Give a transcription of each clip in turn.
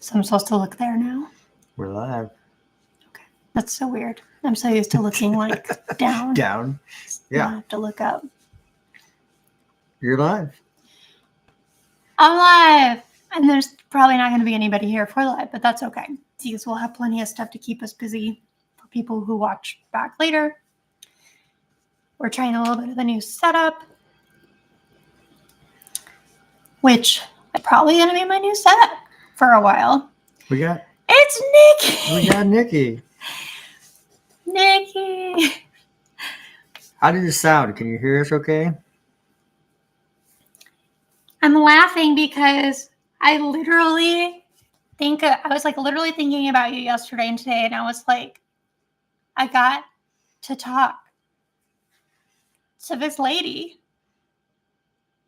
So I'm supposed to look there now? We're live. Okay. That's so weird. I'm so used to looking like down. Down. Yeah. I have to look up. You're live. I'm live. And there's probably not going to be anybody here for live, but that's okay. Because we'll have plenty of stuff to keep us busy for people who watch back later. We're trying a little bit of a new setup, which is probably going to be my new setup for a while. It's Nikki. We got Nikki. Nikki. How did it sound? Can you hear us okay? I'm laughing because I was literally thinking about you yesterday and today, and I was like, I got to talk to this lady.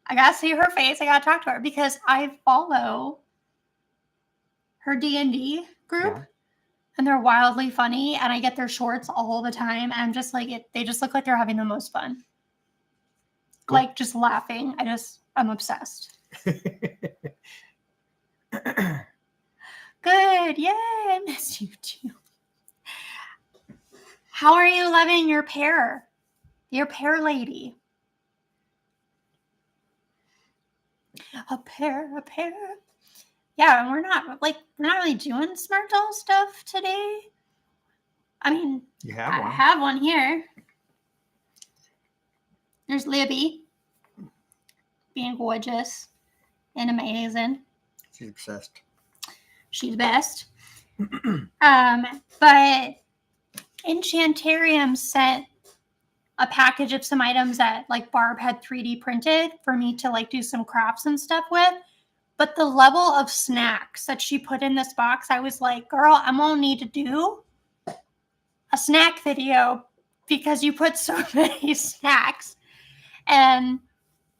I got to see her face. I got to talk to her because I follow her D&D group, and they're wildly funny, and I get their shorts all the time, and I'm just like, they just look like they're having the most fun. Cool. Like, just laughing. I'm obsessed. Good. Yay. I miss you too. How are you loving your pear lady? A pear. Yeah, we're not really doing smart doll stuff today. I mean, I have one here. There's Libby being gorgeous and amazing. She's obsessed. She's best. But Enchantarium sent a package of some items that like Barb had 3D printed for me to like do some crafts and stuff with. But the level of snacks that she put in this box, I was like, girl, I'm gonna need to do a snack video because you put so many snacks. And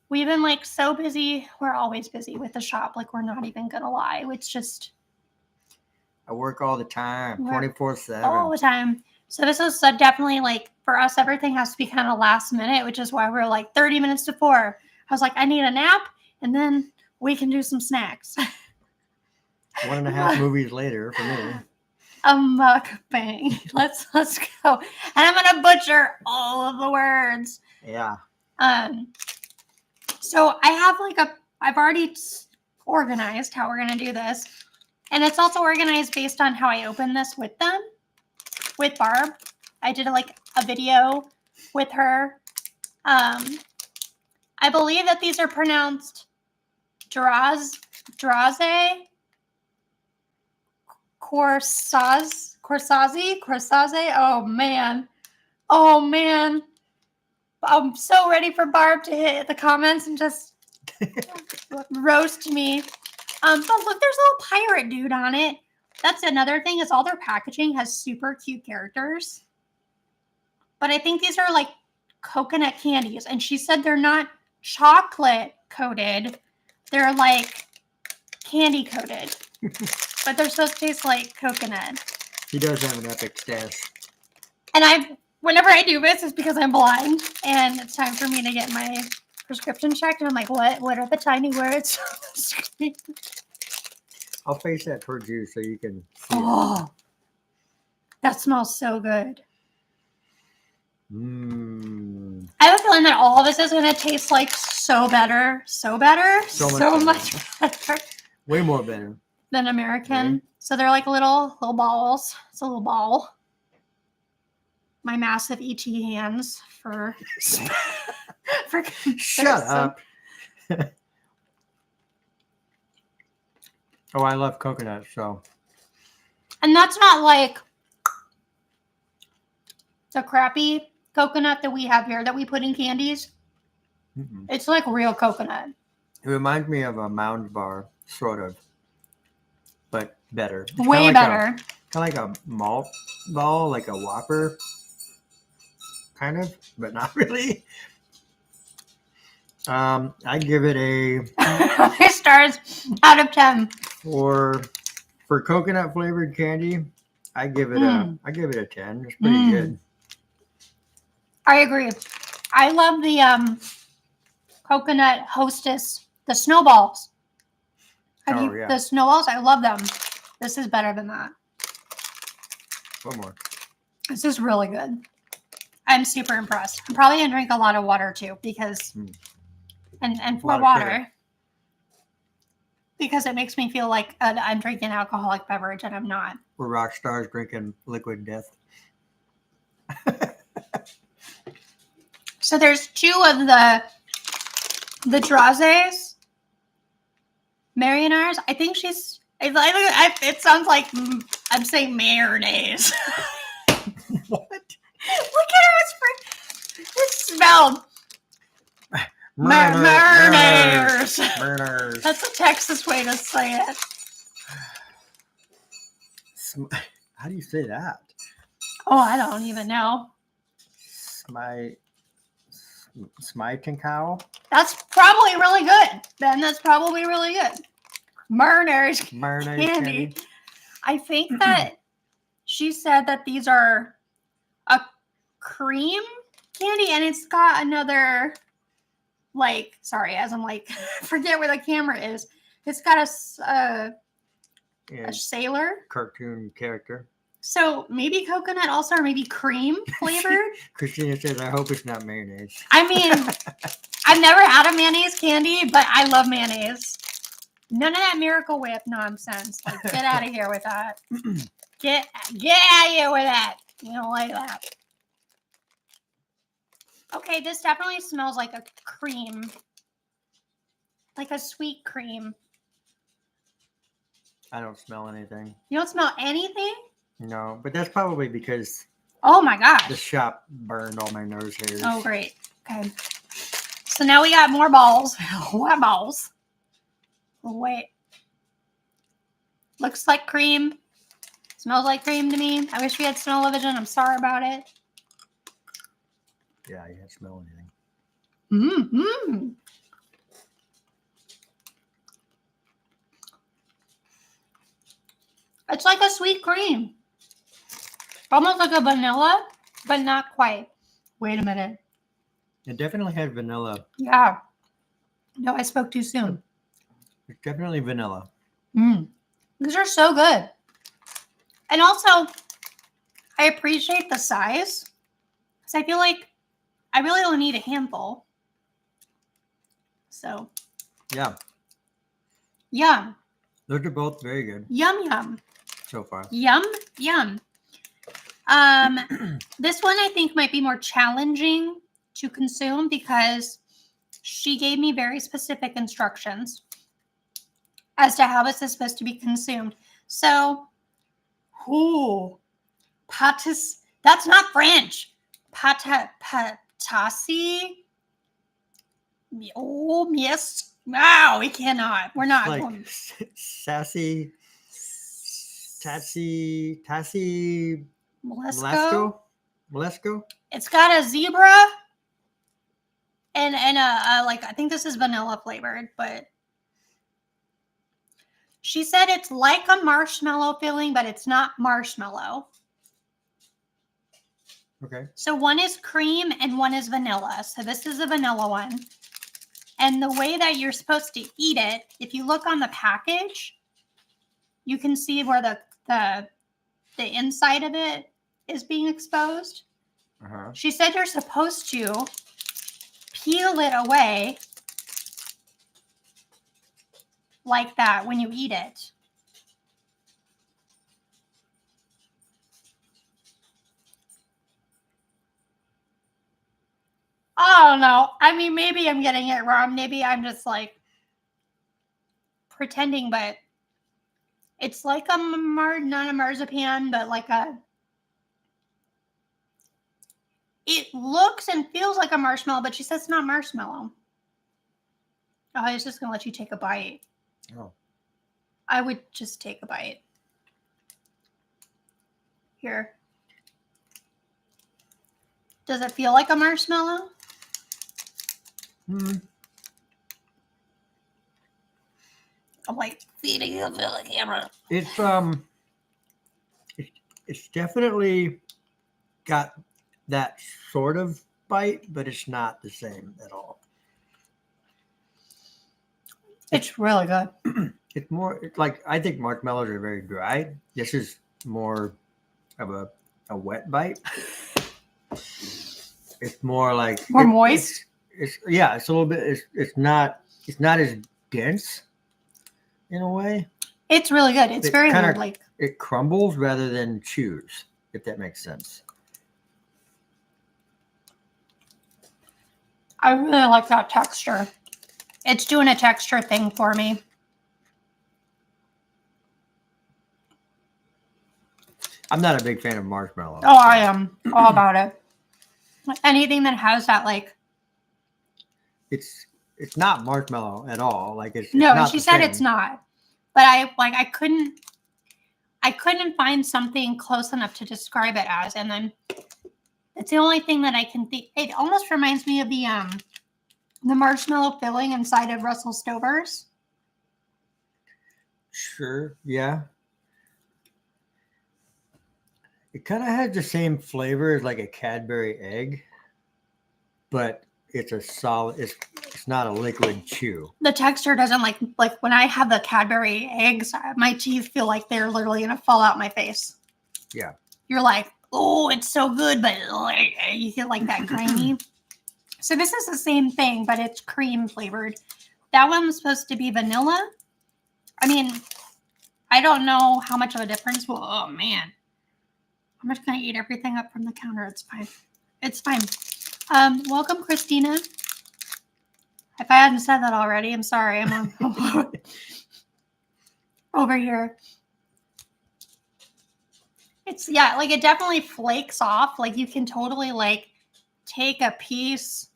we've been like so busy. We're always busy with the shop. Like, we're not even gonna lie. It's just, I work all the time, 24/7. All the time. So this is definitely like, for us, everything has to be kind of last minute, which is why we're like 30 minutes to 4. I was like, I need a nap, and then we can do some snacks. 1.5 movies later for me. A mukbang. Let's go. And I'm gonna butcher all of the words. Yeah. So I've already organized how we're gonna do this. And it's also organized based on how I open this with them. With Barb. I did a video with her. I believe that these are pronounced Draze, Corsazi. Oh man. I'm so ready for Barb to hit the comments and just roast me. But look, there's a little pirate dude on it. That's another thing, is all their packaging has super cute characters. But I think these are like coconut candies. And she said they're not chocolate coated. They're like candy coated. But they're supposed to taste like coconut. He does have an epic stash. And whenever I do this, it's because I'm blind. And it's time for me to get my prescription checked. And I'm like, what are the tiny words on the screen? I'll face that towards you so you can see it. That smells so good. I have a feeling that all of this is going to taste like so much better. Way more better. Than American. Okay. So they're like little balls. It's a little ball. My massive ET hands for Shut up. Oh, I love coconut, so. And that's not like the crappy coconut that we have here that we put in candies. Mm-hmm. It's like real coconut. It reminds me of a Mound bar, sort of, but better. It's way better. Kind of like a malt ball, like a Whopper, kind of, but not really. I give it a 5 stars out of 10. For coconut flavored candy, I give it a 10. It's pretty good. I agree. I love the coconut Hostess, the snowballs. The snowballs, I love them. This is better than that. One more. This is really good. I'm super impressed. I'm probably gonna drink a lot of water too because, and for water, because it makes me feel like I'm drinking an alcoholic beverage and I'm not. We're rock stars drinking liquid death. So there's 2 of the Drazes. Marionnaires. I think she's. It sounds like I'm saying mayonnaise. What? Look at her. It smelled. Marionnaires. Murners. That's a Texas way to say it. How do you say that? Oh, I don't even know. Smiting cow? That's probably really good. Ben, that's probably really good. Mariners candy. I think that she said that these are a cream candy and it's got another, like, sorry, as I'm like, forget where the camera is. It's got a sailor. Cartoon character. So maybe coconut also, or maybe cream flavored. Christina says, I hope it's not mayonnaise. I mean, I've never had a mayonnaise candy, but I love mayonnaise. None of that Miracle Whip nonsense. Like, get out of here with that. Get out of here with that. You don't like that. Okay, this definitely smells like a cream. Like a sweet cream. I don't smell anything. You don't smell anything? No, but that's probably because Oh my gosh. the shop burned all my nose hairs. Oh, great. Okay. So now we got more balls. What balls? Oh, wait. Looks like cream. Smells like cream to me. I wish we had smell-o-vision. I'm sorry about it. Yeah, you can't smell anything. Mm-hmm. It's like a sweet cream. Almost like a vanilla, but not quite. Wait a minute. It definitely had vanilla. Yeah. No, I spoke too soon. It's definitely vanilla. These are so good. And also, I appreciate the size. Because I feel like I really only need a handful. So. Yeah. Yum. Those are both very good. Yum, yum. So far. Yum, yum. This one I think might be more challenging to consume because she gave me very specific instructions as to how this is supposed to be consumed. So, that's not French. Patasi. Oh, yes. No, we cannot. We're not. Like sassy, tassy, Molesco. It's got a zebra and a like, I think this is vanilla flavored, but she said it's like a marshmallow filling, but it's not marshmallow. Okay. So one is cream and one is vanilla. So this is a vanilla one. And the way that you're supposed to eat it, if you look on the package, you can see where the inside of it is being exposed. Uh-huh. She said you're supposed to peel it away like that when you eat it. I don't know. I mean, maybe I'm getting it wrong. Maybe I'm just like pretending, but it's like not a marzipan, but like it looks and feels like a marshmallow, but she says it's not marshmallow. Oh, I was just going to let you take a bite. Oh. I would just take a bite. Here. Does it feel like a marshmallow? I'm like feeding you to the camera. It's definitely got that sort of bite, but it's not the same at all. It's really good. It's more. It's like I think marshmallows are very dry. This is more of a wet bite. It's more like More moist. It's yeah. It's a little bit. It's not. It's not as dense in a way. It's really good. It's It very kinda- weird. Like It crumbles rather than chews. If that makes sense. I really like that texture. It's doing a texture thing for me. I'm not a big fan of marshmallow. Oh, I am all about it. Anything that has that, like, It's not marshmallow at all. Like it's no, not she the said same. it's not. But I couldn't find something close enough to describe it as, and then it's the only thing that I can think. It almost reminds me of the marshmallow filling inside of Russell Stover's. Sure. Yeah. It kind of has the same flavor as like a Cadbury egg, but it's a solid. It's not a liquid chew. The texture doesn't like when I have the Cadbury eggs, my teeth feel like they're literally gonna fall out my face. Yeah. You're like, oh, it's so good, but you feel like that grainy. So this is the same thing, but it's cream flavored. That one was supposed to be vanilla. I mean, I don't know how much of a difference. Well, oh man, I'm just gonna eat everything up from the counter. It's fine. It's fine. Welcome, Christina. If I hadn't said that already, I'm sorry. I'm on over here. It's yeah, like it definitely flakes off. Like you can totally like take a piece.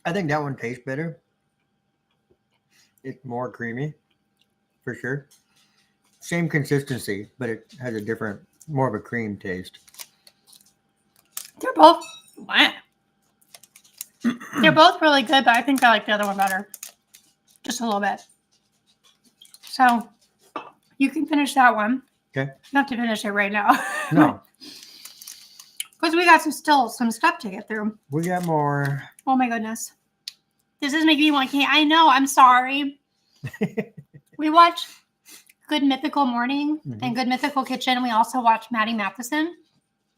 I think that one tastes better. It's more creamy, for sure. Same consistency, but it has a different, more of a cream taste. They're both they're both really good, but I think I like the other one better. Just a little bit. So you can finish that one. Okay. Not to finish it right now. No, Because we got some stuff to get through. we got more. Oh my goodness. This is making me want candy. I know, I'm sorry. We watch Good Mythical Morning and Good Mythical Kitchen. We also watch Maddie Matheson.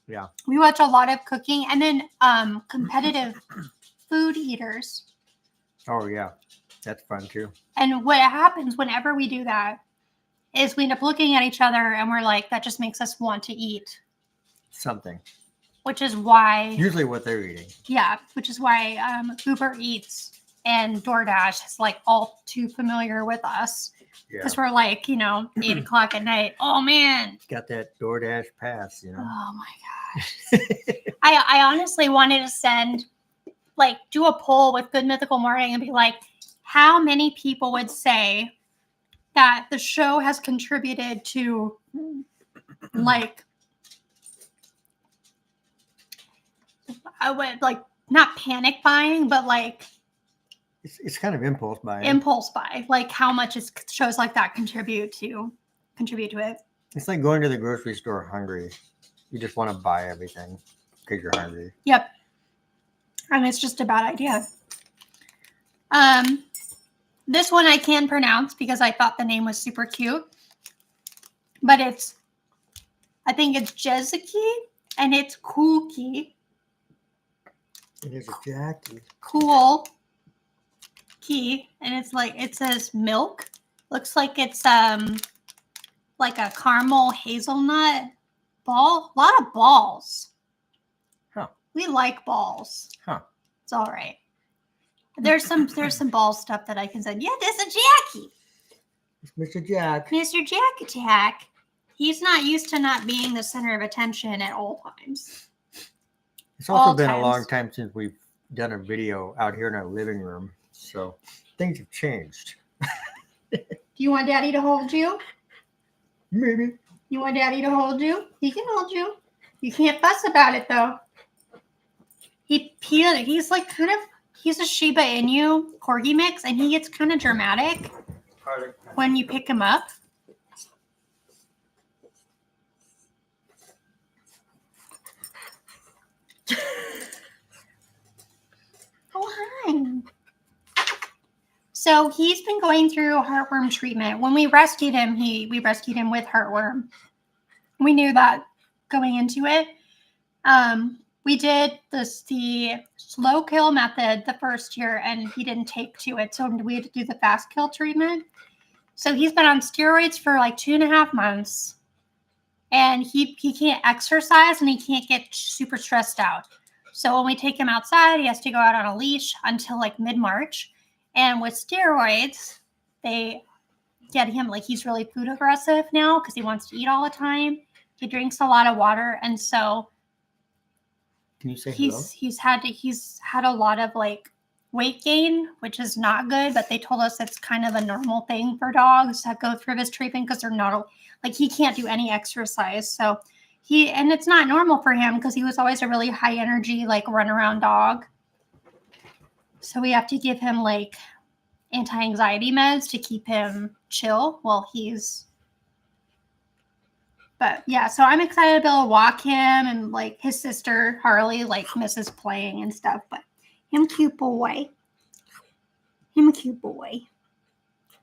Yeah. We watch a lot of cooking and then competitive food eaters. Oh yeah, that's fun too. And what happens whenever we do that is we end up looking at each other and we're like, that just makes us want to eat. Something. Which is why, Usually what they're eating. yeah, which is why Uber Eats and DoorDash is like all too familiar with us. Yeah. Because we're like, 8 o'clock at night. Oh man. Got that DoorDash pass, you know. Oh my gosh. I honestly wanted to do a poll with Good Mythical Morning and be like, how many people would say that the show has contributed to I would not panic buying, but It's kind of impulse buying. impulse buy. Like how much is shows like that contribute to it. It's like going to the grocery store hungry. You just want to buy everything because you're hungry. Yep. And it's just a bad idea. This one I can pronounce because I thought the name was super cute. But I think it's Jezeki and it's Cookie. It is a Jackie. Cool key. And it's it says milk. Looks like it's like a caramel hazelnut ball. A lot of balls. Huh. We like balls. Huh. It's all right. There's some ball stuff that I can say. Yeah, this is Jackie. It's Mr. Jack. Mr. Jack Attack. He's not used to not being the center of attention at all times. It's also All been times. a long time since we've done a video out here in our living room. So things have changed. Do you want Daddy to hold you? Maybe. You want Daddy to hold you? He can hold you. You can't fuss about it though. He's like he's a Shiba Inu corgi mix, and he gets kind of dramatic when you pick him up. So he's been going through heartworm treatment. When we rescued him, we rescued him with heartworm. We knew that going into it. We did the slow kill method the first year, and he didn't take to it, so we had to do the fast kill treatment. So he's been on steroids for like 2.5 months, and he can't exercise and he can't get super stressed out. So when we take him outside, he has to go out on a leash until like mid-March. And with steroids, they get him like he's really food aggressive now because he wants to eat all the time. He drinks a lot of water, and so Can you say hello? he's had a lot of like weight gain, which is not good. But they told us it's kind of a normal thing for dogs that go through this treatment because they're not like he can't do any exercise. So and it's not normal for him because he was always a really high energy like run around dog. So we have to give him like anti-anxiety meds to keep him chill while but yeah, so I'm excited to be able to walk him, and like his sister Harley like misses playing and stuff, but him cute boy.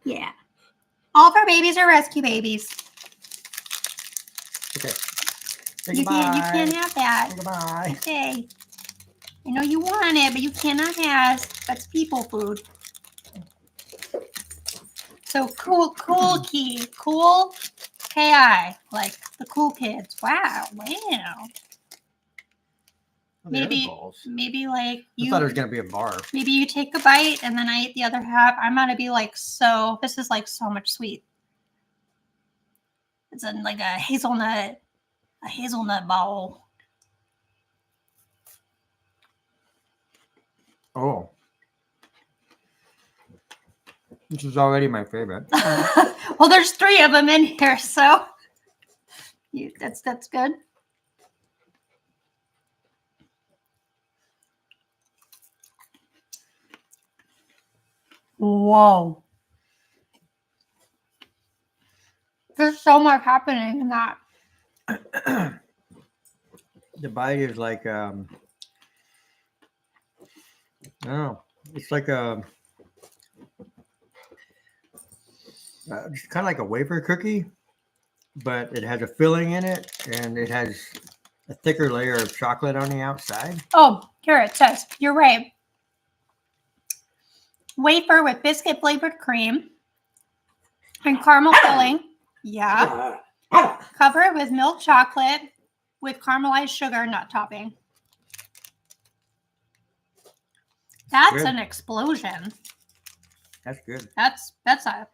Yeah. All of our babies are rescue babies. Okay. Say You goodbye. can't have that. Say goodbye. Okay. I know you want it, but you cannot have. That's people food. So cool key. Cool KI. Like the cool kids. Wow. Oh, the other Maybe balls. like I thought it was gonna be a bar. maybe you take a bite and then I eat the other half. I'm gonna be like, this is like so much sweet. It's like a hazelnut ball. Oh. This is already my favorite. Well, there's 3 of them in here, so that's good. Whoa. There's so much happening in that. The bite is like I don't know. It's like it's kind of like a wafer cookie, but it has a filling in it, and it has a thicker layer of chocolate on the outside. Oh, here it says. You're right. Wafer with biscuit flavored cream and caramel filling. Yeah. Covered with milk chocolate with caramelized sugar nut topping. That's Good. an explosion. That's good. That's a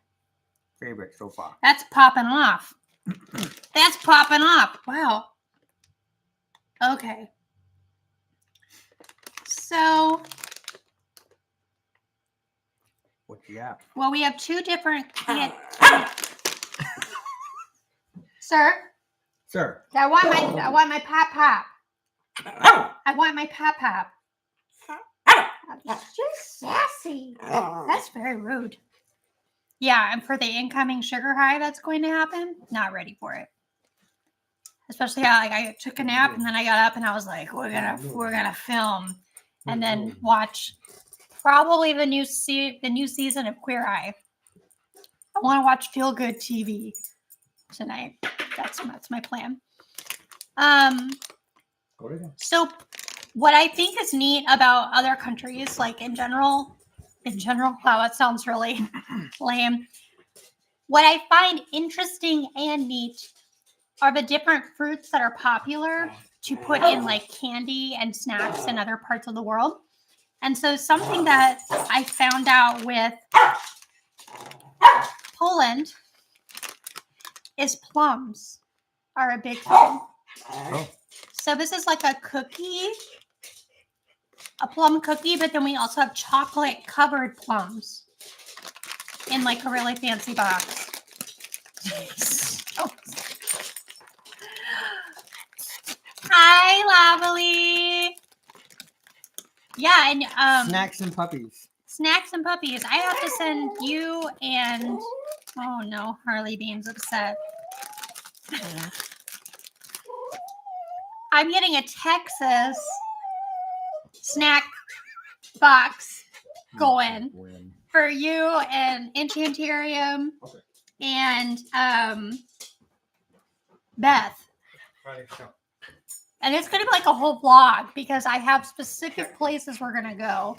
Favorite so far. That's popping off. That's popping off. Wow. Okay. So, What you got? well, we have 2 different Sir, I want my pap. I want my pap. Just sassy. That's very rude. Yeah, and for the incoming sugar high that's going to happen, not ready for it. Especially how like I took a nap and then I got up and I was like, we're gonna film and then watch probably the new season of Queer Eye. I want to watch feel good TV tonight. That's my plan. So what I think is neat about other countries, like in general, wow, that sounds really lame. What I find interesting and neat are the different fruits that are popular to put in like candy and snacks in other parts of the world. And so something that I found out with Poland is plums are a big thing. Oh. So this is like a cookie, a plum cookie, but then we also have chocolate covered plums in like a really fancy box. Hi, Lovely. Yeah, and Snacks and puppies. Snacks and puppies. I have to send you and oh no, Harley Bean's upset. I'm getting a Texas snack box going. for you and Enchantarium and Beth. And it's going to be like a whole vlog because I have specific places we're going to go.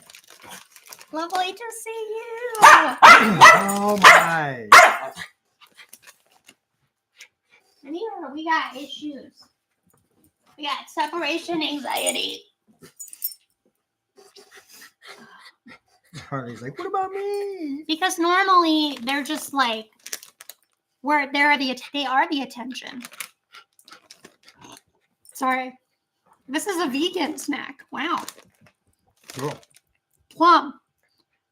Lovely to see you. Oh my. And here we got issues. We got separation anxiety. Harley's like, what about me? Because normally they're just like, they are the attention. Sorry. This is a vegan snack. Wow. Cool. Plum.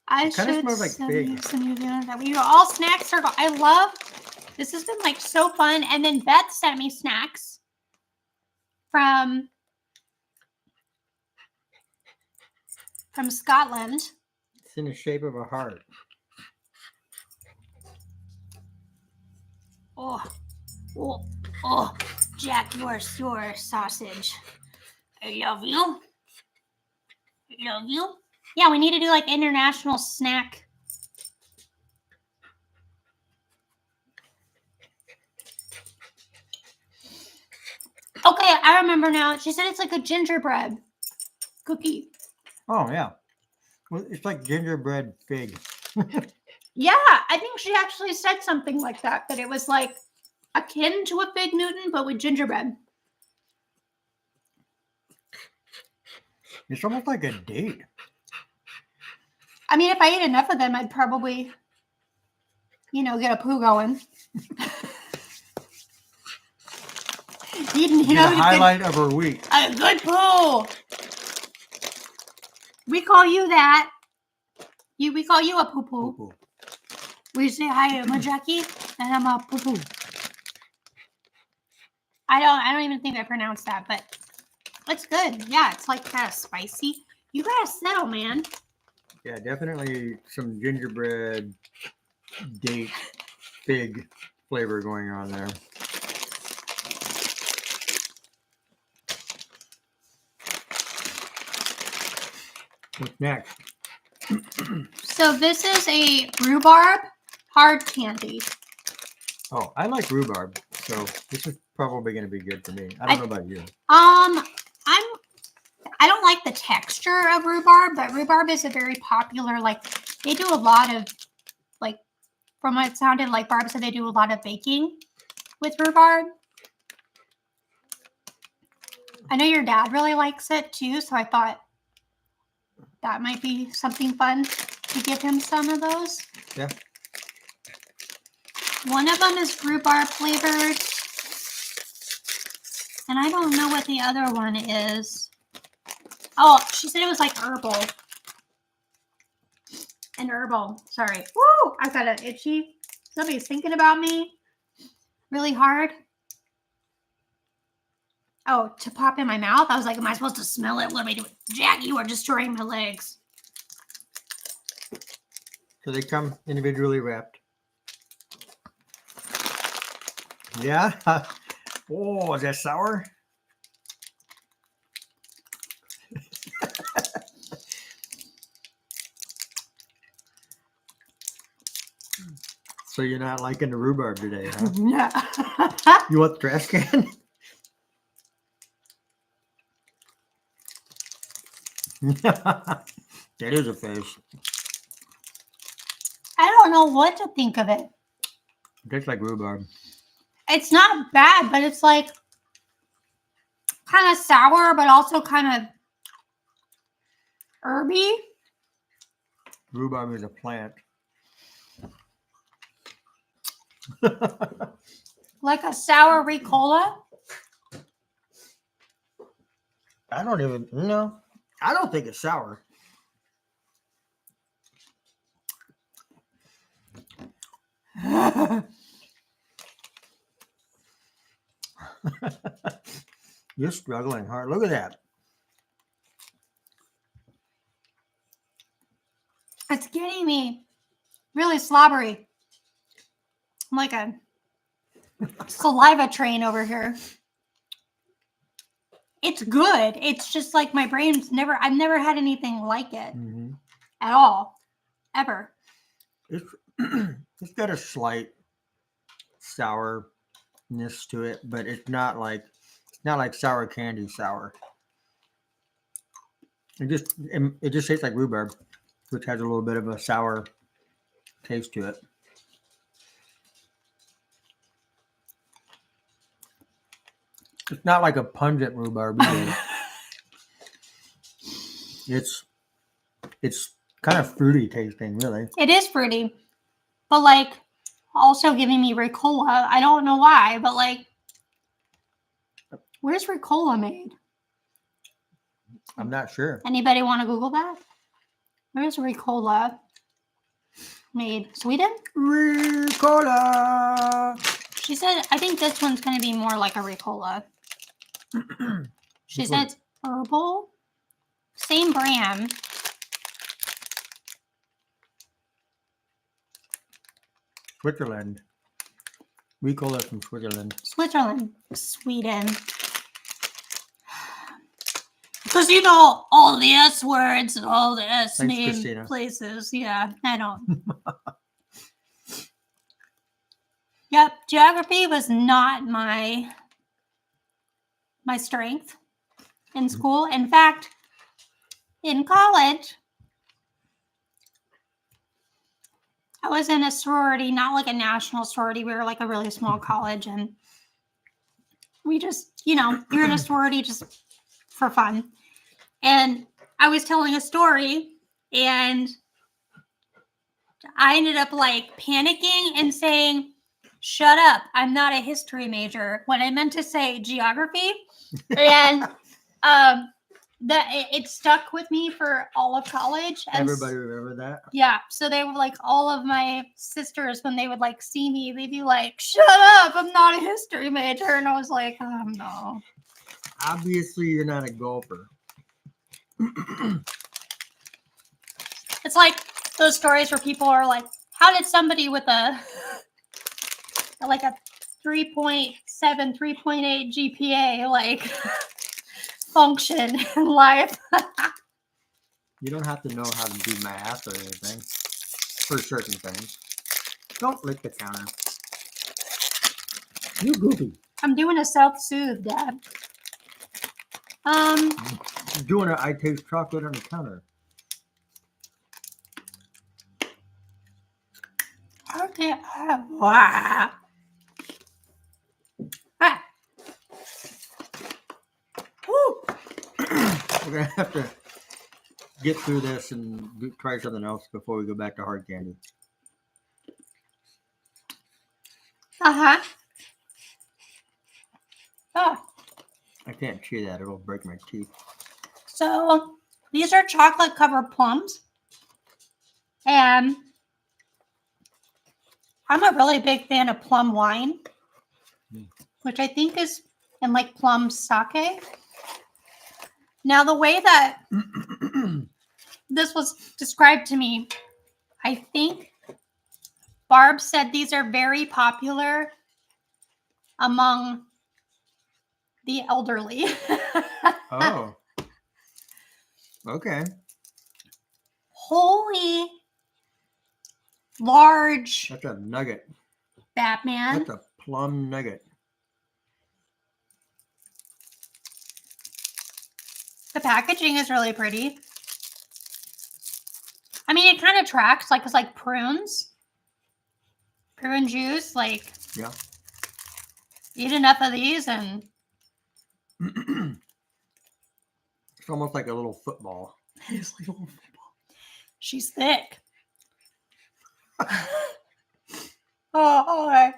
I It kinda should smells like send fig. you some new dinner that we all snacks are. I love. This has been like so fun. And then Beth sent me snacks from Scotland. It's in the shape of a heart. Oh, Jack, your sausage. I love you. Yeah, we need to do like international snack. Okay, I remember now. She said it's like a gingerbread cookie. Oh yeah. Well, it's like gingerbread fig. Yeah, I think she actually said something like that. That it was like akin to a fig Newton, but with gingerbread. It's almost like a date. I mean, if I ate enough of them, I'd probably, get a poo going. The highlight of her week. A good poo. We call you that. We call you a poo poo. Poo-poo. We say hi, I'm a Jackie, and I'm a poo poo. I don't even think I pronounced that, but it's good. Yeah, it's like kind of spicy. You gotta settle, man. Yeah, definitely some gingerbread date fig flavor going on there. What's next? So this is a rhubarb hard candy. Oh, I like rhubarb, so this is probably going to be good for me. I don't know about you. I don't like the texture of rhubarb, but rhubarb is a very popular, like, they do a lot of, like, from what it sounded like, Barb said they do a lot of baking with rhubarb. I know your dad really likes it too, so I thought that might be something fun to give him some of those. Yeah. One of them is rhubarb flavored. And I don't know what the other one is. Oh, she said it was like herbal. And herbal. Sorry. Woo! I got an itchy. Somebody's thinking about me really hard. Oh, to pop in my mouth? I was like, am I supposed to smell it? What am I doing? Jack, you are destroying my legs. So they come individually wrapped. Yeah. Oh, is that sour? So you're not liking the rhubarb today, huh? Yeah. You want the trash can? That is a fish. I don't know what to think of it. It tastes like rhubarb. It's not bad, but it's like kind of sour, but also kind of herby. Rhubarb is a plant. Like a sour Ricola. I don't even know. I don't think it's sour. You're struggling hard. Look at that. It's getting me really slobbery. I'm like a saliva train over here. It's good. It's just like my brain's I've never had anything like it Mm-hmm. at all. Ever. It's it's got a slight sourness to it, but it's not like sour candy sour. It just tastes like rhubarb, which has a little bit of a sour taste to it. It's not like a pungent rhubarb either. It's kind of fruity tasting, really. It is fruity, but like also giving me Ricola. I don't know why, but like, where's Ricola made? I'm not sure. Anybody want to Google that? Where's Ricola made? Sweden? Ricola. She said, I think this one's going to be more like a Ricola. She said it's herbal. Same brand. Switzerland. Ricola from Switzerland. Switzerland. Sweden. Because you know all the S words and all the S Thanks, name Christina. places. Yeah, I don't. Yep, geography was not my strength in school. In fact, in college, I was in a sorority, not like a national sorority. We were like a really small college, and we just, you're in a sorority just for fun. And I was telling a story, and I ended up like panicking and saying, "Shut up, I'm not a history major," when I meant to say geography. And it stuck with me for all of college. And Everybody remember that? yeah, so they were like, all of my sisters, when they would like see me, they'd be like, "Shut up, I'm not a history major." And I was like, oh no. Obviously, you're not a golfer. It's like those stories where people are like, how did somebody with a 3.7, 3.8 GPA like function in life? You don't have to know how to do math or anything for certain things. Don't lick the counter. You goofy. I'm doing a self-soothe, Dad. Doing it, I taste chocolate on the counter. Okay. Wow. Ah. Woo. We're gonna have to get through this and try something else before we go back to hard candy. Uh-huh. Oh. I can't chew that; it'll break my teeth. So these are chocolate covered plums. And I'm a really big fan of plum wine, which I think is in like plum sake. Now, the way that this was described to me, I think Barb said these are very popular among the elderly. Oh. Okay. Holy large That's a nugget. Batman. That's a plum nugget. The packaging is really pretty. I mean, it kind of tracks, like it's like prunes. Prune juice, like Yeah. eat enough of these and It's almost like a little football. it's like a little football. She's thick. Oh, okay.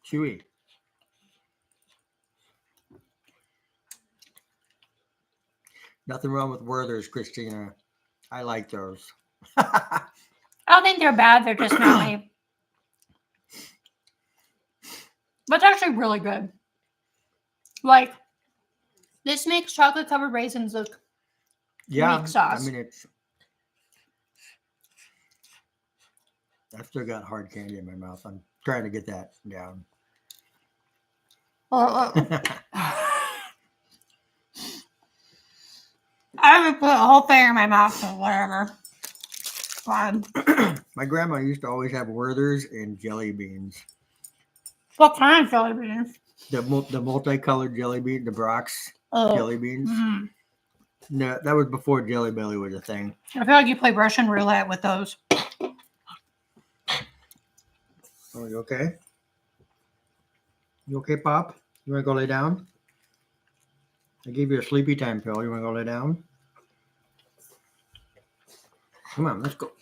Chewy. Nothing wrong with Werther's, Christina. I like those. I don't think they're bad. They're just not my. But it's actually really good. Like, this makes chocolate covered raisins look Yeah, weak sauce. I mean I've still got hard candy in my mouth. I'm trying to get that down. gonna put a whole thing in my mouth or whatever. Fine. My grandma used to always have Werther's and jelly beans. What kind of jelly beans? The multicolored jelly bean, the Brock's Oh. jelly beans. Mm. No, that was before Jelly Belly was a thing. I feel like you play Russian roulette with those. Oh, you okay? You okay, Pop? You want to go lay down? I gave you a sleepy time pill. You want to go lay down? Come on, let's go.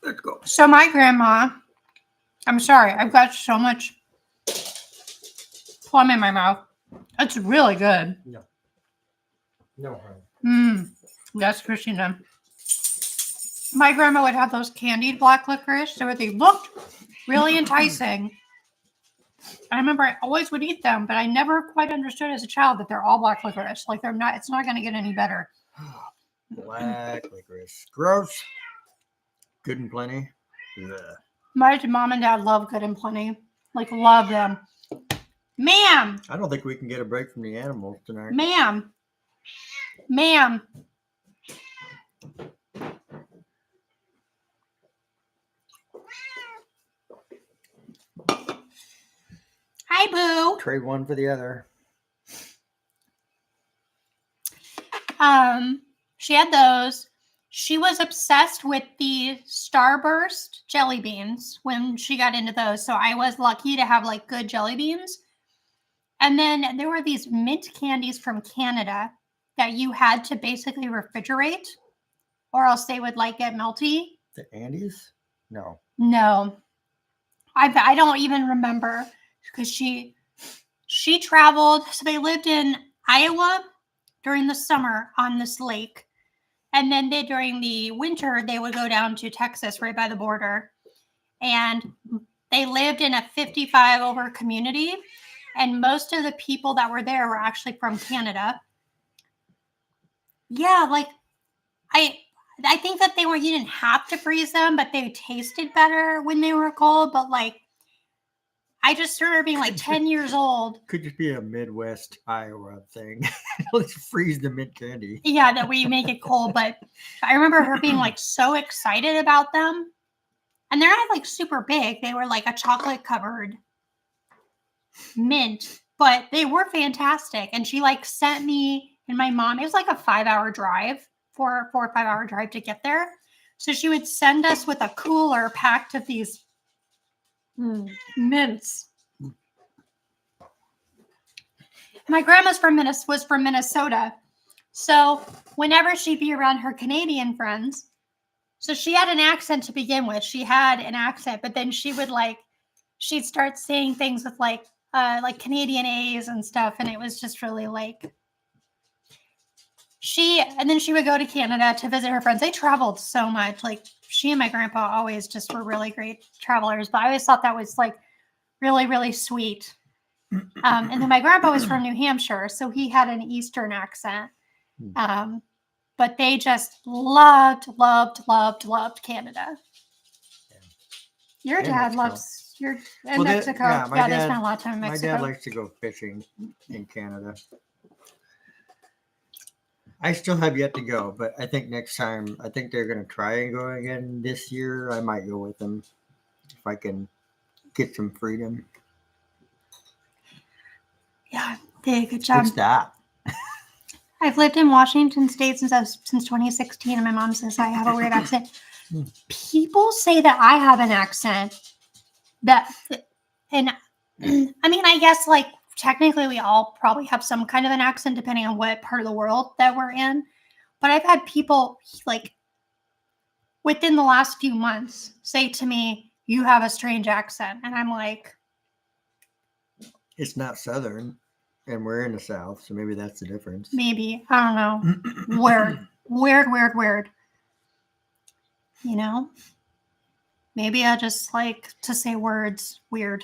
Let's go. So my grandma, I'm sorry, I've got so much plum in my mouth. It's really good. No, honey. Yes, Christina. My grandma would have those candied black licorice, so they looked really enticing. I remember I always would eat them, but I never quite understood as a child that they're all black licorice. Like they're not. It's not going to get any better. Black licorice. Gross. Good and plenty. Ugh. My mom and dad love Good and Plenty. Like love them. Ma'am. I don't think we can get a break from the animals tonight. Ma'am. Ma'am. Hi, Boo. Trade one for the other. She had those. She was obsessed with the Starburst jelly beans when she got into those. So I was lucky to have like good jelly beans. And then there were these mint candies from Canada that you had to basically refrigerate or else they would like get melty. The Andes? No. No. I don't even remember because she traveled. So they lived in Iowa during the summer on this lake. And then during the winter, they would go down to Texas right by the border. And they lived in a 55 over community. And most of the people that were there were actually from Canada. Yeah, like I think that you didn't have to freeze them, but they tasted better when they were cold. But like, I just remember being like 10 years old. Could just be a Midwest Iowa thing. Let's freeze the mint candy. Yeah, that we make it cold. But I remember her being like so excited about them. And they're not like super big. They were like a chocolate covered mint, but they were fantastic. And she like sent me and my mom, it was like a 5-hour drive, 4 or 5 hour drive to get there. So she would send us with a cooler packed of these mints. My grandma's was from Minnesota. So whenever she'd be around her Canadian friends, so she had an accent to begin with. She had an accent, but then she would she'd start saying things with like Canadian A's and stuff. And it was just really like, and then she would go to Canada to visit her friends. They traveled so much. Like she and my grandpa always just were really great travelers, but I always thought that was like really, really sweet. And then my grandpa was from New Hampshire, so he had an Eastern accent. But they just loved Canada. Your dad loves Mexico. Yeah, they spent a lot of time in Mexico. My dad likes to go fishing in Canada. I still have yet to go, but I think next time, I think they're going to try and go again this year. I might go with them if I can get some freedom. Yeah, they did a good job. What's that? I've lived in Washington State since 2016, and my mom says I have a weird accent. People say that I have an accent and I mean, I guess like technically we all probably have some kind of an accent depending on what part of the world that we're in. But I've had people like within the last few months say to me, "You have a strange accent," and I'm like, "It's not Southern." And we're in the South, so maybe that's the difference. Maybe. I don't know. Weird. You know? Maybe I just like to say words weird.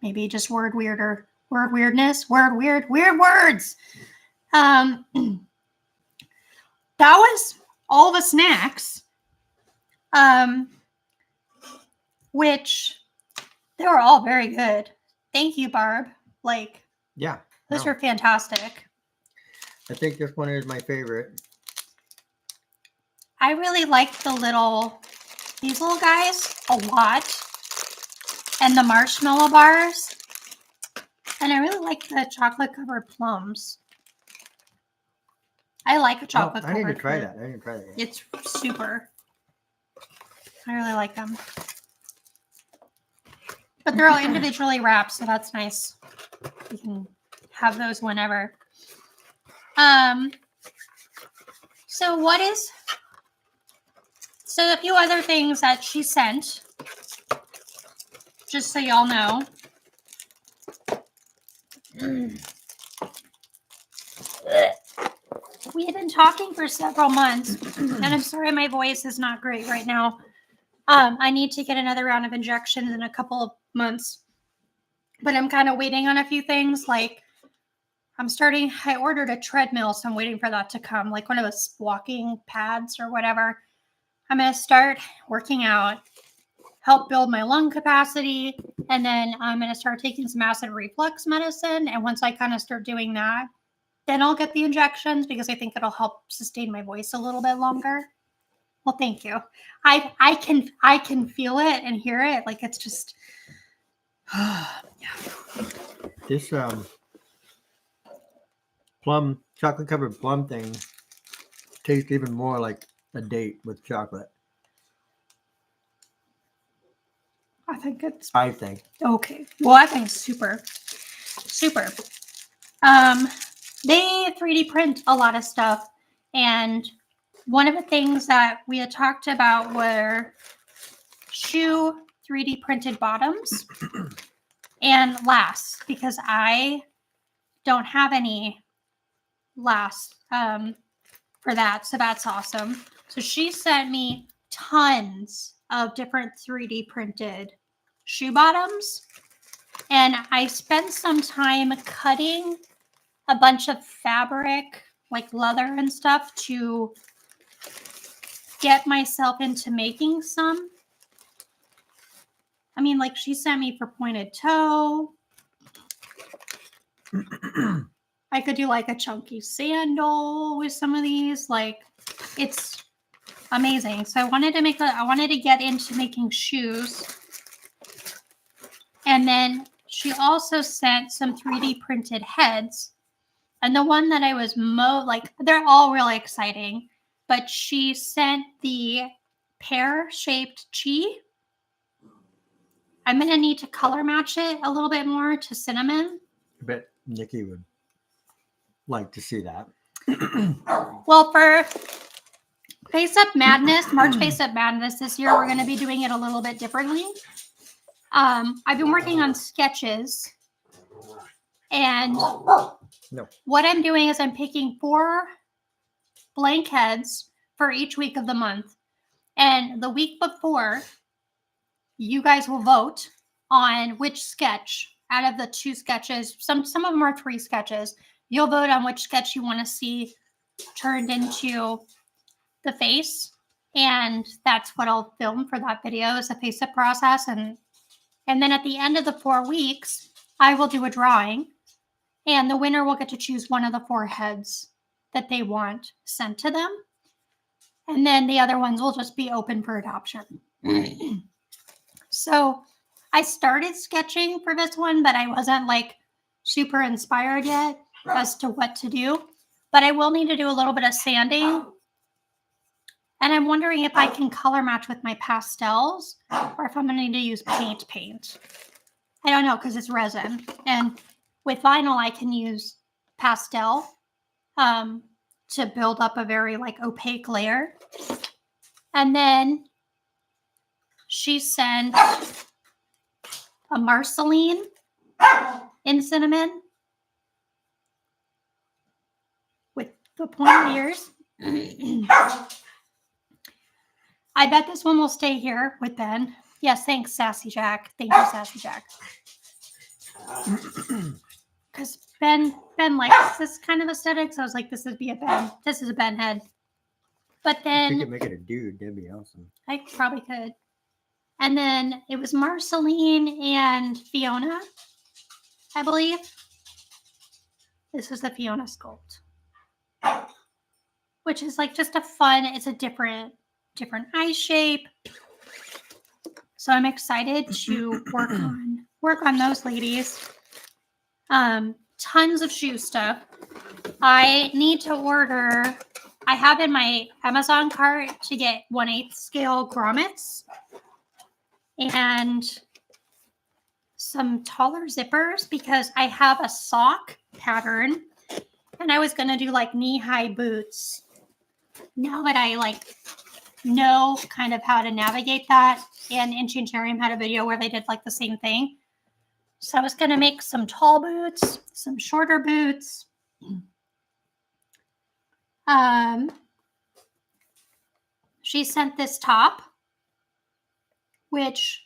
Maybe just word weirder. Word weirdness. Word weird. Weird words. That was all the snacks. Which they were all very good. Thank you, Barb. Yeah. Those were fantastic. I think this one is my favorite. I really like these little guys a lot. And the marshmallow bars. And I really like the chocolate covered plums. I like a chocolate covered. I need to try that. I didn't try that yet. It's super. I really like them. But they're all individually wrapped, so that's nice. You can have those whenever. So a few other things that she sent, just so y'all know. We had been talking for several months, and I'm sorry my voice is not great right now. I need to get another round of injections in a couple of months, but I'm kind of waiting on a few things. Like I ordered a treadmill, so I'm waiting for that to come, like one of those walking pads or whatever. I'm going to start working out, help build my lung capacity, and then I'm going to start taking some acid reflux medicine. And once I kind of start doing that, then I'll get the injections because I think it'll help sustain my voice a little bit longer. Well, thank you. I can feel it and hear it. Like it's just This chocolate covered plum thing tastes even more like a date with chocolate. I think it's okay. Well, I think it's super. They 3D print a lot of stuff, and one of the things that we had talked about were shoe 3D printed bottoms and lasts, because I don't have any lasts for that, so that's awesome. So she sent me tons of different 3D printed shoe bottoms, and I spent some time cutting a bunch of fabric, like leather and stuff, to get myself into making some. I mean, like she sent me for pointed toe. I could do like a chunky sandal with some of these. Like, it's amazing. So I wanted to get into making shoes. And then she also sent some 3D printed heads. And the one that I was they're all really exciting, but she sent the pear-shaped chi. I'm going to need to color match it a little bit more to cinnamon. I bet Nikki would like to see that. Well, for Face Up Madness, March Face Up Madness this year, we're going to be doing it a little bit differently. I've been working on sketches, and what I'm doing is I'm picking 4 blank heads for each week of the month. And the week before, you guys will vote on which sketch out of the 2 sketches. Some of them are 3 sketches. You'll vote on which sketch you want to see turned into the face. And that's what I'll film for that video, is the face up process. And then at the end of the 4 weeks, I will do a drawing, and the winner will get to choose one of the 4 heads that they want sent to them. And then the other ones will just be open for adoption. So I started sketching for this one, but I wasn't like super inspired yet as to what to do. But I will need to do a little bit of sanding. And I'm wondering if I can color match with my pastels, or if I'm going to need to use paint. I don't know, because it's resin. And with vinyl, I can use pastel to build up a very like opaque layer. And then she sent a marceline in cinnamon with the pointed ears. I bet this one will stay here with Ben. Yes, thanks, Sassy Jack. Thank you, Sassy Jack. Because Ben likes this kind of aesthetic, so I was like, this is a Ben head. But then you could make it a dude, that'd be awesome. I probably could. And then it was Marceline and Fiona, I believe. This is the Fiona sculpt. which is like just a fun, it's a different eye shape. So I'm excited to work on those ladies. Tons of shoe stuff. I need to order, I have in my Amazon cart to get 1/8 scale grommets and some taller zippers because I have a sock pattern and I was going to do like knee-high boots. Now that I like know kind of how to navigate that, and Enchantarium had a video where they did like the same thing. So I was going to make some tall boots, some shorter boots. She sent this top, which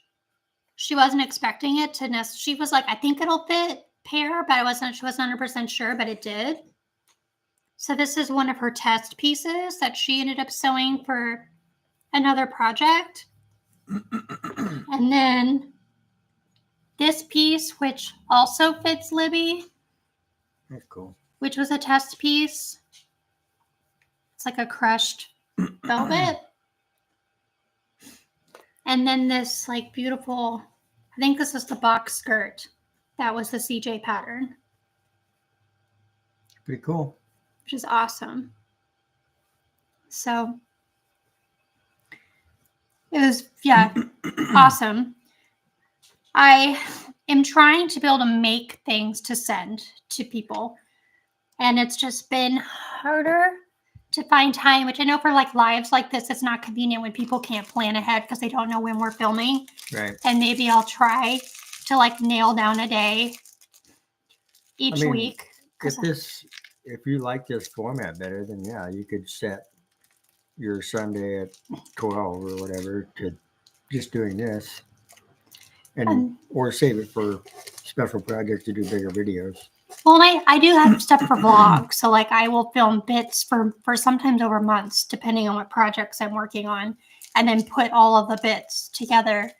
she wasn't expecting it to. She was like, I think it'll fit pair, but she wasn't 100% sure, but it did. So this is one of her test pieces that she ended up sewing for another project. And then this piece, which also fits Libby. That's cool. Which was a test piece. It's like a crushed velvet. And then this like beautiful, I think this is the box skirt. That was the CJ pattern. Pretty cool. Which is awesome. So it was, yeah, awesome. I am trying to be able to make things to send to people. And it's just been harder to find time, which I know for like lives like this, it's not convenient when people can't plan ahead because they don't know when we're filming. Right. And maybe I'll try to like nail down a day each week. If you like this format better, then yeah, you could set your Sunday at 12 or whatever to just doing this, and or save it for special projects to do bigger videos. Well, I do have stuff for vlogs, so like I will film bits for sometimes over months, depending on what projects I'm working on, and then put all of the bits together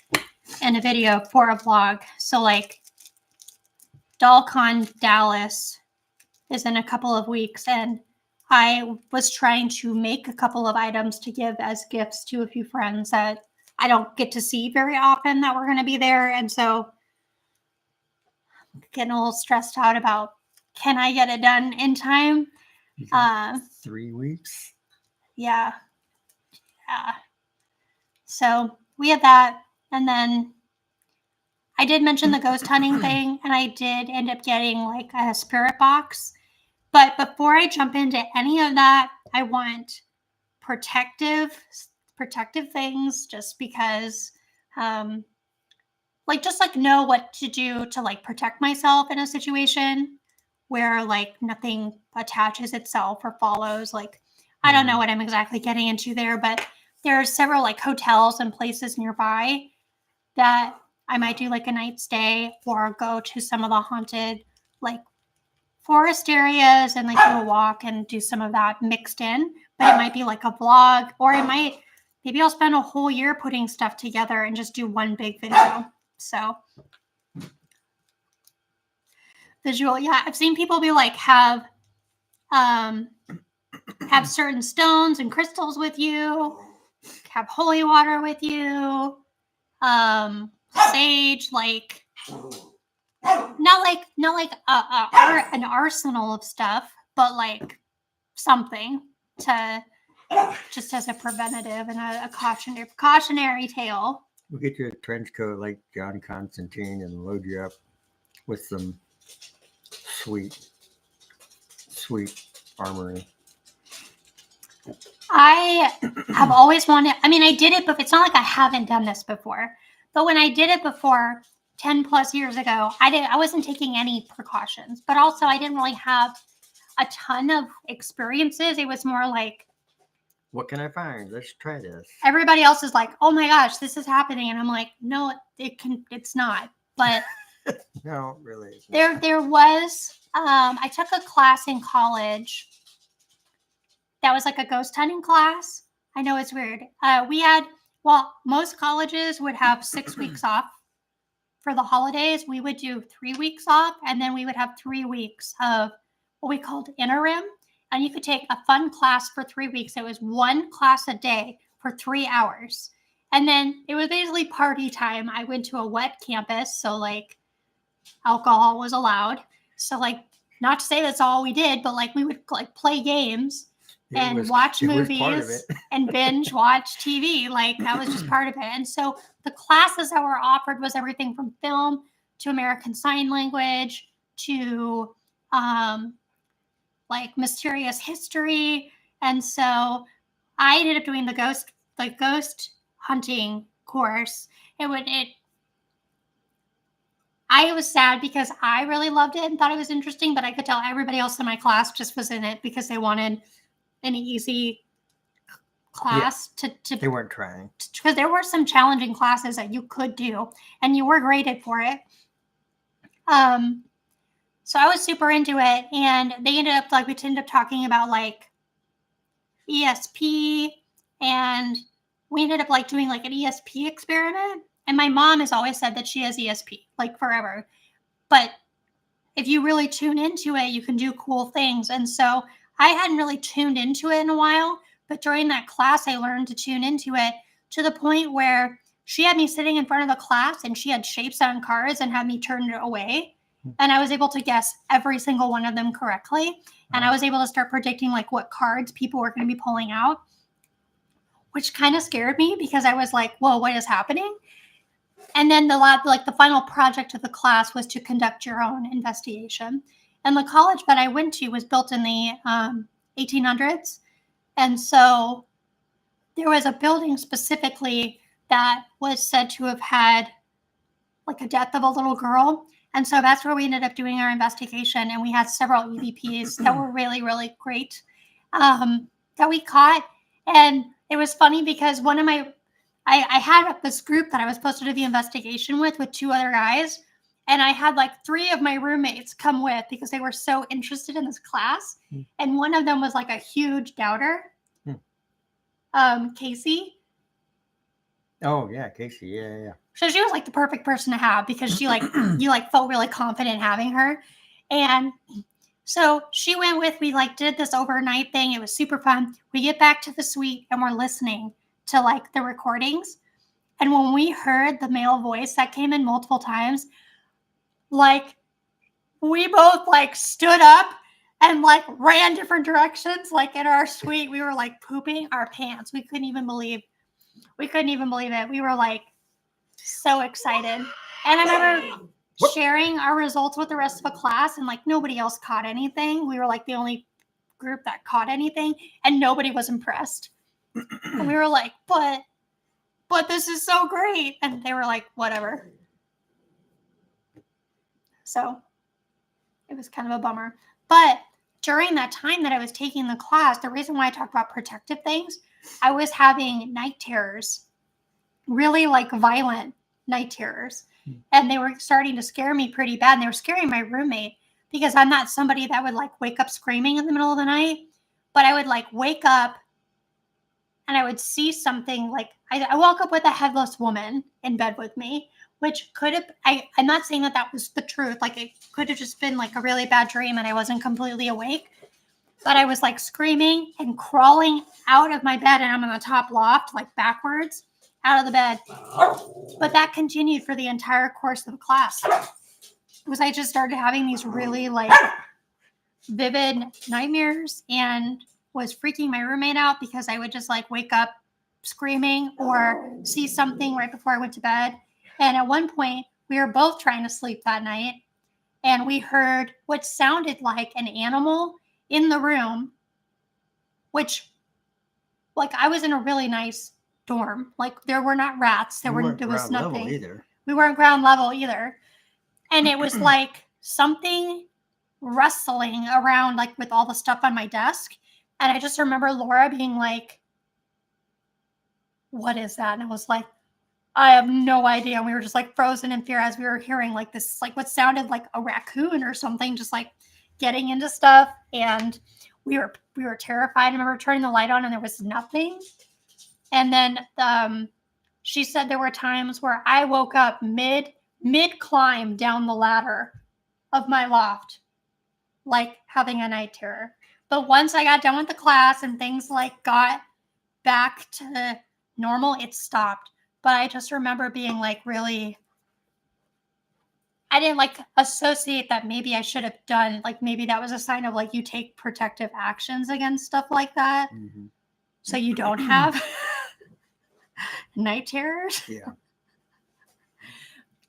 in a video for a vlog. So like DollCon Dallas is in a couple of weeks, and I was trying to make a couple of items to give as gifts to a few friends that I don't get to see very often that we're going to be there. And so I'm getting a little stressed out about, can I get it done in time? 3 weeks. Yeah. So we had that. And then I did mention the ghost hunting thing, and I did end up getting like a spirit box. But before I jump into any of that, I want protective things, just because just know what to do to like protect myself in a situation where like nothing attaches itself or follows. Like I don't know what I'm exactly getting into there, but there are several like hotels and places nearby that I might do like a night stay or go to some of the haunted like forest areas and like do a walk and do some of that mixed in. But it might be like a vlog, or maybe I'll spend a whole year putting stuff together and just do one big video. So visual, yeah, I've seen people be like have certain stones and crystals with you, have holy water with you, sage, like not like an arsenal of stuff, but like something to just as a preventative and a cautionary tale. We'll get you a trench coat like John Constantine and load you up with some sweet armory. I have always wanted, I did it, but it's not like I haven't done this before. But when I did it before 10 plus years ago, I wasn't taking any precautions, but also I didn't really have a ton of experiences. It was more like, what can I find? Let's try this. Everybody else is like, oh my gosh, this is happening. And I'm like, no, it's not. But no, really. There was, I took a class in college that was like a ghost hunting class. I know it's weird. Most colleges would have 6 weeks off for the holidays. We would do 3 weeks off, and then we would have 3 weeks of what we called interim. and you could take a fun class for 3 weeks. It was one class a day for 3 hours. And then it was basically party time. I went to a wet campus, so like alcohol was allowed. So like, not to say that's all we did, but like we would like play games and watch movies and binge watch TV. Like that was just part of it. And so the classes that were offered was everything from film to American Sign Language to like mysterious history. And so I ended up doing the ghost hunting course. I was sad because I really loved it and thought it was interesting, but I could tell everybody else in my class just was in it because they wanted an easy class they weren't trying. Because there were some challenging classes that you could do and you were graded for it. So I was super into it, and we ended up talking about like ESP, and we ended up like doing like an ESP experiment. And my mom has always said that she has ESP like forever. But if you really tune into it, you can do cool things. And so I hadn't really tuned into it in a while, but during that class, I learned to tune into it to the point where she had me sitting in front of the class and she had shapes on cards and had me turn it away. And I was able to guess every single one of them correctly. And I was able to start predicting like what cards people were going to be pulling out, which kind of scared me because I was like, whoa, what is happening? And then the final project of the class was to conduct your own investigation. And the college that I went to was built in the 1800s. And so there was a building specifically that was said to have had like a death of a little girl. And so that's where we ended up doing our investigation. And we had several EVPs that were really, really great that we caught. And it was funny because I had this group that I was supposed to do the investigation with 2 other guys. And I had like 3 of my roommates come with because they were so interested in this class. And one of them was like a huge doubter. Casey. Oh yeah, Casey. Yeah. So she was like the perfect person to have because she like you like felt really confident having her. And so she went with me, like did this overnight thing. It was super fun. We get back to the suite and we're listening to like the recordings. And when we heard the male voice that came in multiple times, like we both like stood up and like ran different directions. Like in our suite, we were like pooping our pants. We couldn't even believe it. We were like so excited. And I remember sharing our results with the rest of the class, and like nobody else caught anything. We were like the only group that caught anything, and nobody was impressed. And we were like, but this is so great. And they were like, whatever. So it was kind of a bummer. But during that time that I was taking the class, the reason why I talked about protective things, I was having night terrors, really like violent night terrors. And they were starting to scare me pretty bad. And they were scaring my roommate because I'm not somebody that would like wake up screaming in the middle of the night. But I would like wake up and I would see something like I woke up with a headless woman in bed with me, which could have, I'm not saying that was the truth. Like it could have just been like a really bad dream and I wasn't completely awake. But I was like screaming and crawling out of my bed, and I'm on the top loft, like backwards out of the bed. But that continued for the entire course of the class. Because I just started having these really like vivid nightmares and was freaking my roommate out because I would just like wake up screaming or see something right before I went to bed. And at one point, we were both trying to sleep that night, and we heard what sounded like an animal in the room, which, like, I was in a really nice dorm. Like, there were not rats. There was nothing. We weren't ground level either. And it was like something rustling around, like, with all the stuff on my desk. And I just remember Laura being like, what is that? And I was like, I have no idea. And we were just like frozen in fear as we were hearing like this, like what sounded like a raccoon or something, just like getting into stuff. And we were terrified. I remember turning the light on and there was nothing. And then she said there were times where I woke up mid climb down the ladder of my loft, like having a night terror. But once I got done with the class and things like got back to normal, it stopped. But I just remember being like really, I didn't like associate that maybe I should have done, like maybe that was a sign of like you take protective actions against stuff like that. Mm-hmm. So you don't have night terrors. Yeah.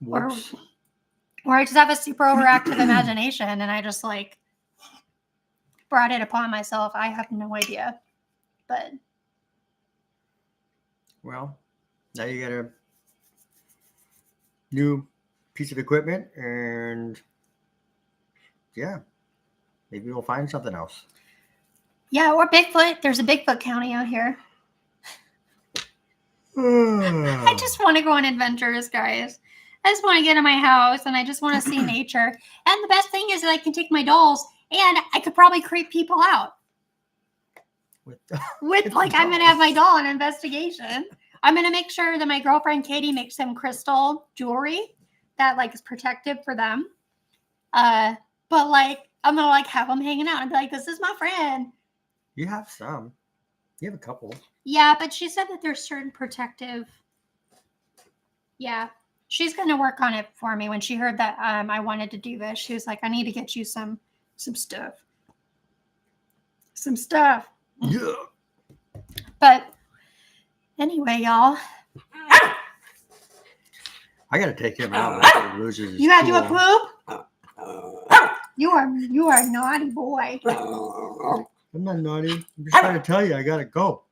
Or, Whoops. or I just have a super overactive imagination and I just like brought it upon myself. I have no idea. But Well, now you got a new piece of equipment, and yeah, maybe we'll find something else. yeah, or Bigfoot. There's a Bigfoot county out here. I just want to go on adventures, guys. I just want to get in my house and I just want to see nature. And the best thing is that I can take my dolls and I could probably creep people out. With like, I'm going to have my doll on investigation. I'm going to make sure that my girlfriend Katie makes some crystal jewelry that like is protective for them. But like, I'm going to like have them hanging out and be like, this is my friend. You have some. You have a couple. Yeah, but she said that there's certain protective. Yeah, she's going to work on it for me. When she heard that I wanted to do this, she was like, I need to get you some stuff. Some stuff. Yeah. But anyway, y'all. I gotta take him out before he loses his You gotta do cool. a poop? You are a naughty boy. I'm not naughty. I'm just trying to tell you, I gotta go.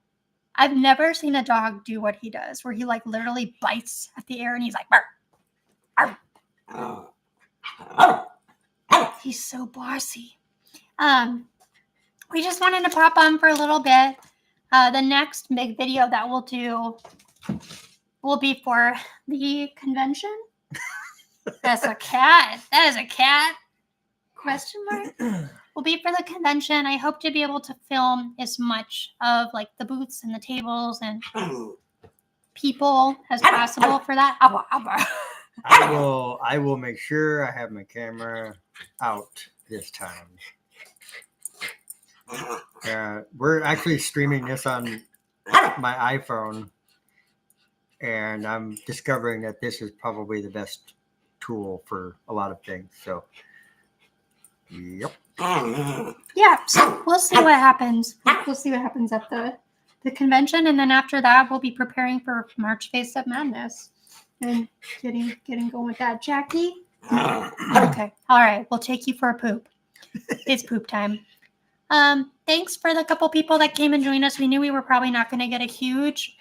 I've never seen a dog do what he does, where he like literally bites at the air and he's like, bark, bark. He's so bossy. We just wanted to pop on for a little bit. The next big video that we'll do will be for the convention. That's a cat. That is a cat. Question mark. Will be for the convention. I hope to be able to film as much of like the booths and the tables and people as possible for that. I will make sure I have my camera out this time. We're actually streaming this on my iPhone, and I'm discovering that this is probably the best tool for a lot of things. So, yep. Yeah, so we'll see what happens. We'll see what happens at the convention, and then after that, we'll be preparing for March Face of Madness and getting going with that. Jackie? Okay, all right, we'll take you for a poop. It's poop time. Thanks for the couple people that came and joined us. We knew we were probably not going to get a huge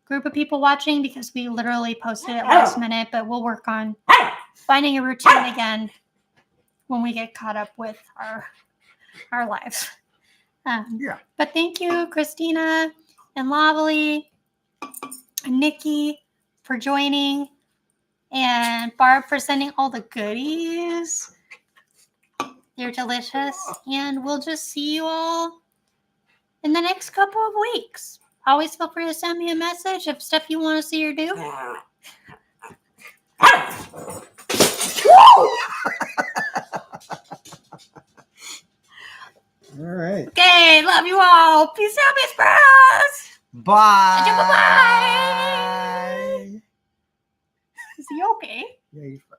group of people watching because we literally posted it last minute, but we'll work on finding a routine again when we get caught up with our lives. Yeah. But thank you, Christina and Lavely and Nikki for joining, and Barb for sending all the goodies. They're delicious, and we'll just see you all in the next couple of weeks. Always feel free to send me a message of stuff you want to see or do. All right. Okay, love you all. Peace out, Miss Bros. Bye. Bye. Is he okay? Yeah, he's fine.